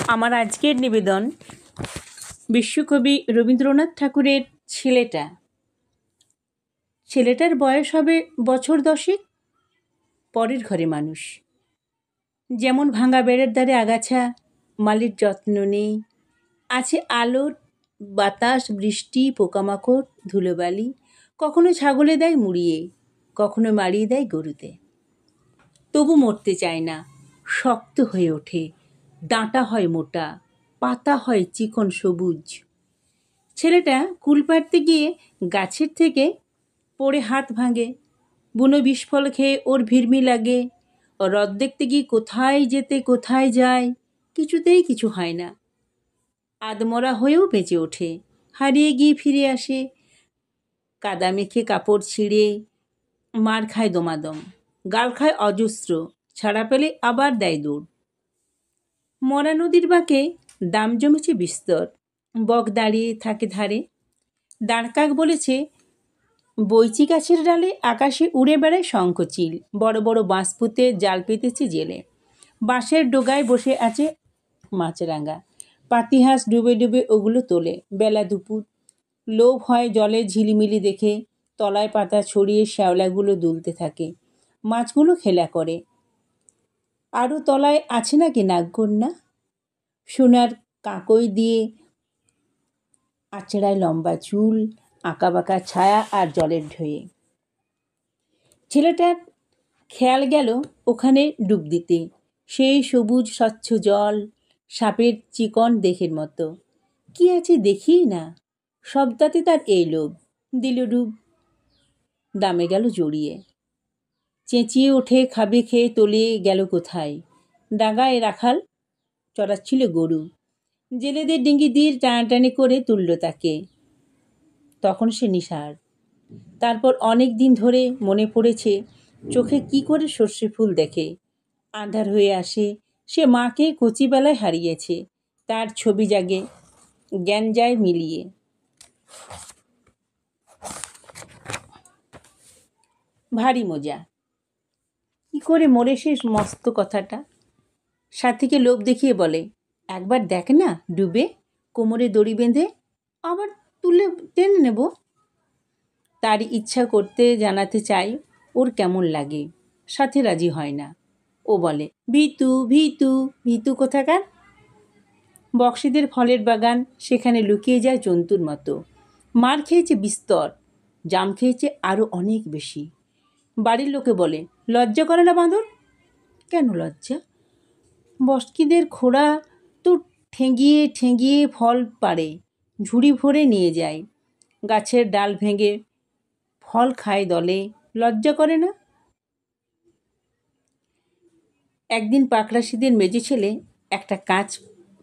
আমার আজকের নিবেদন বিশ্বকবি রবীন্দ্রনাথ ঠাকুরের ছেলেটা। ছেলেটার বয়স হবে বছর 10। পরের ঘরে মানুষ। যেমন ভাঙা বেড়ের ধারে আগাছা, মালির যত্ন নেই। আছে আলোর বাতাস, বৃষ্টি, পোকামাকড়, ধুলোবালি। কখনো ছাগলে দেয় মুড়িয়ে, কখনো মারিয়ে দেয় গরুতে। তবু মরতে চায় না, শক্ত হয়ে ওঠে। ডাঁটা হয় মোটা, পাতা হয় চিকন সবুজ। ছেলেটা কুল পাড়তে গিয়ে গাছের থেকে পড়ে হাত ভাঙে। বুনো বিষফল খেয়ে ওর ভিড়মি লাগে। রথ দেখতে গিয়ে কোথায় যেতে কোথায় যায়, কিছুতেই কিছু হয় না। আদমরা হয়েও বেঁচে ওঠে, হারিয়ে গিয়ে ফিরে আসে। কাদা মেখে কাপড় ছিঁড়ে মার খায় দমাদম, গাল খায় অজস্র, ছাড়া পেলে আবার দেয় দৌড়। মরা নদীর বাঁকে দাম জমেছে বিস্তর, বক দাঁড়িয়ে থাকে ধারে। দাঁড়কাক বলেছে, বৈচি গাছের ডালে আকাশে উড়ে বেড়ায় শঙ্খচিল। বড় বড় বাঁশ পুঁতে জাল পেতেছে জেলে। বাঁশের ডোগায় বসে আছে মাছরাঙা। পাতিহাঁস ডুবে ডুবে ওগুলো তোলে। বেলা দুপুর, লোভ হয় জলে ঝিলিমিলি দেখে। তলায় পাতা ছড়িয়ে শ্যাওলাগুলো দুলতে থাকে। মাছগুলো খেলা করে। আরও তলায় আছে নাকি নাগকন্যা, সোনার কাঁকই দিয়ে আচড়ায় লম্বা চুল, আঁকাবাঁকা ছায়া আর জলের ঢেউয়ে। ছেলেটার খেয়াল গেল ওখানে ডুব দিতে। সেই সবুজ স্বচ্ছ জল, সাপের চিকন দেহের মতো। কি আছে দেখি না, সবটাতে তার এই লোভ। দিল ডুব, দামে গেল জড়িয়ে। চেঁচিয়ে ওঠে, খাবে খেয়ে তলিয়ে গেল কোথায়। ডাঙায় রাখাল চড়াচ্ছিল গরু। জেলেদের ডিঙ্গি দিয়ে টানাটানি করে তুলল তাকে। তখন সে নিশার। তারপর অনেক দিন ধরে মনে পড়েছে চোখে কি করে সর্ষে ফুল দেখে। আঁধার হয়ে আসে, সে মাকে কচিবেলায় হারিয়েছে। তার ছবি জাগে, জ্ঞান যায় মিলিয়ে। ভারী মজা। কি করে মরে শেষ মস্ত কথাটা। সাথীকে লোভ দেখিয়ে বলে, একবার দেখ না ডুবে, কোমরে দড়ি বেঁধে আবার তুলে টেনে নেব। তার ইচ্ছা করতে জানাতে চাই ওর কেমন লাগে। সাথে রাজি হয় না। ও বলে, ভিতু ভিতু ভিতু কোথাকার। বক্সিদের ফলের বাগান, সেখানে লুকিয়ে যায় জন্তুর মতো। মার খেয়েছে বিস্তর, জাম খেয়েছে আরও অনেক বেশি। বাড়ির লোকে বলে, লজ্জা করে না বাঁদর। কেন লজ্জা? বস্কিদের খোড়া তো ঠেঙিয়ে ঠেঙিয়ে ফল পাড়ে, ঝুড়ি ভরে নিয়ে যায়। গাছের ডাল ভেঙে ফল খায় দলে, লজ্জা করে না? একদিন পাকড়াশিদের মেজে ছেলে একটা কাঁচ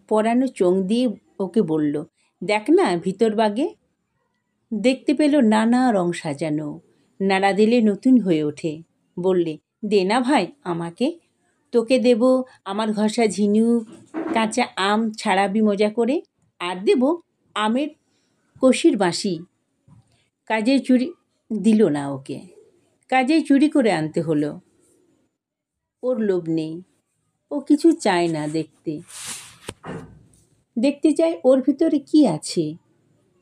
পরানো চোঙ দিয়ে ওকে বলল, দেখ না ভিতর বাগে। দেখতে পেল নানা রং সাজানো, নাড়া দিলে নতুন হয়ে ওঠে। বললে, দে না ভাই আমাকে, তোকে দেব আমার ঘষা ঝিনুক, কাঁচা আম ছাড়াবি মজা করে, আর দেব আমের কষির বাঁশি। কাজেই চুরি দিল না ওকে, কাজেই চুরি করে আনতে হলো। ওর লোভ নেই, ও কিছু চায় না দেখতে। দেখতে চায় ওর ভিতরে কি আছে।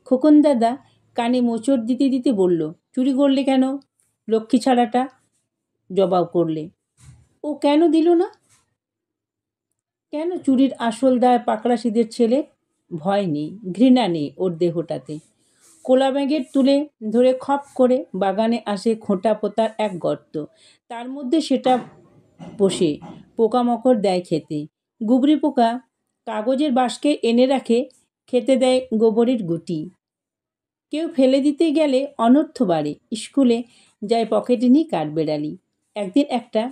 খোকন দাদা কানে মোচড় দিতে দিতে বলল, চুরি করলে কেন? লক্ষ্মী ছাড়াটা জবাব করলে। ও কেন দিল না? কেন চুরির আসল দায় পাকড়াশিদের ছেলে? ভয় নেই, ঘৃণা নেই ওর দেহটাতে। কোলা ব্যাগের তুলে ধরে খপ করে বাগানে আসে খোঁটা পোতার এক গর্ত। তার মধ্যে সেটা বসে পোকামাকড় দেয় খেতে। গুবরি পোকা কাগজের বাঁশকে এনে রাখে, খেতে দেয় গোবরের গুটি। কেউ ফেলে দিতে গেলে অনর্থ বাড়ে। স্কুলে যায় পকেটে নিয়ে কাঠবেড়ালি। একদিন একটা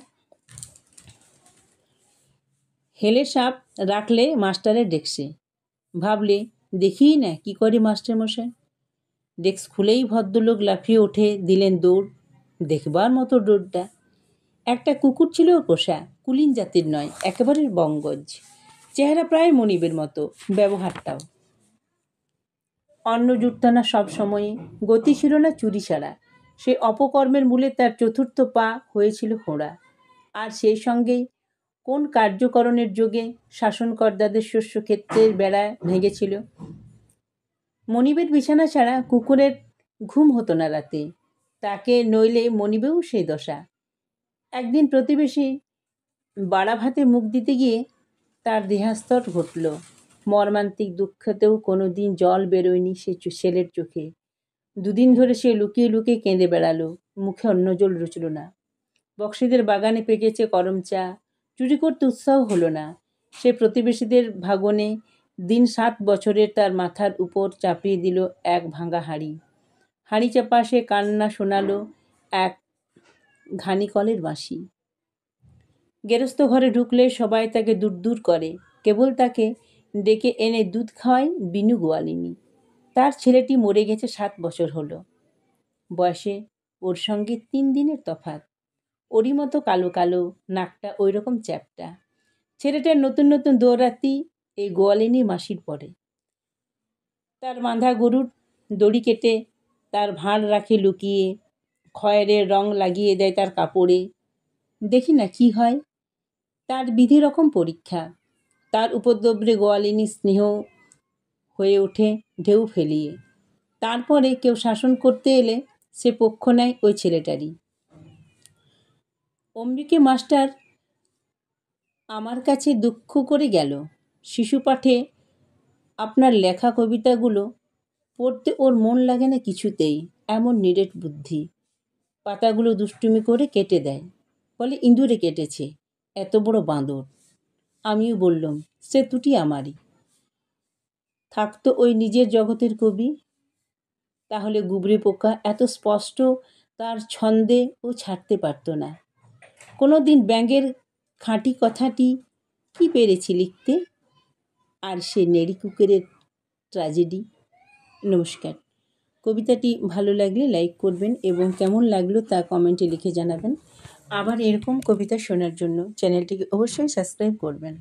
হেলে সাপ রাখলে মাস্টারের ডেস্কে। ভাবলে, দেখিই না কি করে মাস্টারমশাই। ডেস্ক খুলেই ভদ্রলোক লাফিয়ে ওঠে, দিলেন দৌড়। দেখবার মতো দৌড়টা। একটা কুকুর ছিল পোষা, কুলিন জাতির নয়, একেবারে বঙ্গজ। চেহারা প্রায় মনিবের মতো, ব্যবহারটাও। অন্ন জুটত না সব সময়ে, গতি ছিল না চুরি ছাড়া। সে অপকর্মের মূলে তার চতুর্থ পা হয়েছিল খোঁড়া। আর সেই সঙ্গেই কোন কার্যকরণের যোগে শাসনকর্তাদের শস্যক্ষেত্রের বেড়া ভেঙেছিল? মনিবের বিছানা ছাড়া কুকুরের ঘুম হতো না রাতে, তাকে নইলে মনিবেও সেই দশা। একদিন প্রতিবেশী বাড়া ভাতে মুখ দিতে গিয়ে তার দেহাস্তর ঘটল। মর্মান্তিক দুঃখতেও কোনো দিন জল বেরোয়নি সে ছেলের চোখে। দুদিন ধরে সে লুকিয়ে লুকিয়ে কেঁদে বেড়ালো, মুখে অন্ন জল রুচল না। বক্সিদের বাগানে পেকেছে করম চা, চুরি করতে উৎসাহ হলো না। সে প্রতিবেশীদের ভাগনে দিন 7 বছরের তার মাথার উপর চাপিয়ে দিল এক ভাঙা হাঁড়ি। হাঁড়ি চাপা সে কান্না শোনালো এক ঘানি কলের বাঁশি। গেরস্ত ঘরে ঢুকলে সবাই তাকে দূর দূর করে, কেবল তাকে ডেকে এনে দুধ খাওয়ায় বিনু গোয়ালিনী। তার ছেলেটি মরে গেছে 7 বছর হলো। বয়সে ওর সঙ্গে 3 দিনের তফাৎ। ওরই মতো কালো কালো, নাকটা ওই রকম চ্যাপ্টা। ছেলেটার নতুন নতুন দৌড়াতি এই গোয়ালিনী মাসির পরে। তার বাঁধা গরুর দড়ি কেটে তার ভাঁড় রাখে লুকিয়ে, খয়েরের রং লাগিয়ে দেয় তার কাপড়ে। দেখি না কি হয়। তার বিধি রকম পরীক্ষা। তার উপদ্রবে গোয়ালিনী স্নেহ হয়ে ওঠে ঢেউ ফেলিয়ে। তারপরে কেউ শাসন করতে এলে সে পক্ষ নেয় ওই ছেলেটারই। অম্বিকে মাস্টার আমার কাছে দুঃখ করে গেল। শিশু পাঠে আপনার লেখা কবিতাগুলো পড়তে ওর মন লাগে না কিছুতেই, এমন নিরেট বুদ্ধি। পাতাগুলো দুষ্টুমি করে কেটে দেয়, বলে ইঁদুরে কেটেছে, এত বড় বাঁদর। আমিও বললাম সে ত্রুটি আমারই। থাকতো ওই নিজের জগতের কবি, তাহলে গুবরে পোকা এত স্পষ্ট তার ছন্দে ও ছাড়তে পারত না। কোনো দিন ব্যাঙের খাঁটি কথাটি কি পেরেছি লিখতে, আর সে নেড়ি কুকুরের ট্র্যাজেডি। নমস্কার। কবিতাটি ভালো লাগলে লাইক করবেন এবং কেমন লাগলো তা কমেন্টে লিখে জানাবেন। আবার এরকম কবিতা শোনার জন্য চ্যানেলটিকে অবশ্যই সাবস্ক্রাইব করবেন।